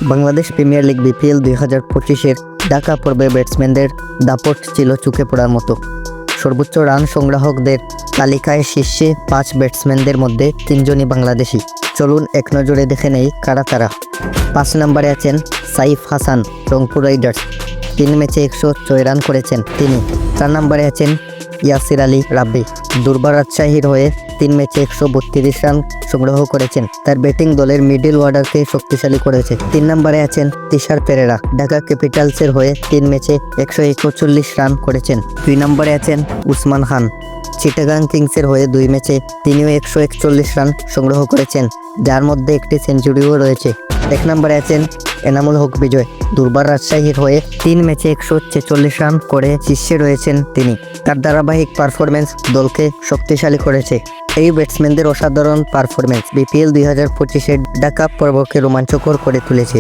Bangladesh premier league BPL 2025-এর ঢাকা পর্বে ব্যাটসম্যানদের দাপট ছিল চোখে পড়ার মতো। সর্বোচ্চ রান সংগ্রাহকদের তালিকায় শীর্ষে 5 ব্যাটসম্যানদের মধ্যে 3 জনই বাংলাদেশি। চলুন এক নজরে দেখে নেই কারা তারা। 5 নম্বরে আছেন সাইফ হাসান, রংপুর রাইডার্স, 3 ম্যাচে 106 রান করেছেন তিনি। 4 নম্বরে আছেন ইয়াসির আলী রাব্বি, দুর্বার রাজশাহীর হয়ে 3 ম্যাচে 132 রান সংগ্রহ করেছেন। তার ব্যাটিং দলের মিডল অর্ডারকে শক্তিশালী করেছে। 3 নম্বরে আছেন তিশার পেরেরা, ঢাকা ক্যাপিটালসের হয়ে 3 ম্যাচে 141 রান করেছেন। 2 নম্বরে আছেন উসমান খান, চিটাগাং কিংসের হয়ে 2 ম্যাচে তিনিও 141 রান সংগ্রহ করেছেন, যার মধ্যে একটি সেঞ্চুরিও রয়েছে। 1 নম্বরে আছেন এনামুল হক বিজয়, দুর্বার রাজশাহীর হয়ে 3 ম্যাচে 146 রান করে শীর্ষে রয়েছেন তিনি। তার ধারাবাহিক পারফরমেন্স দলকে শক্তিশালী করেছে। এই ব্যাটসম্যানদের অসাধারণ পারফরমেন্স বিপিএল 2025-এর ঢাকা পর্বকে রোমাঞ্চকর করে তুলেছে।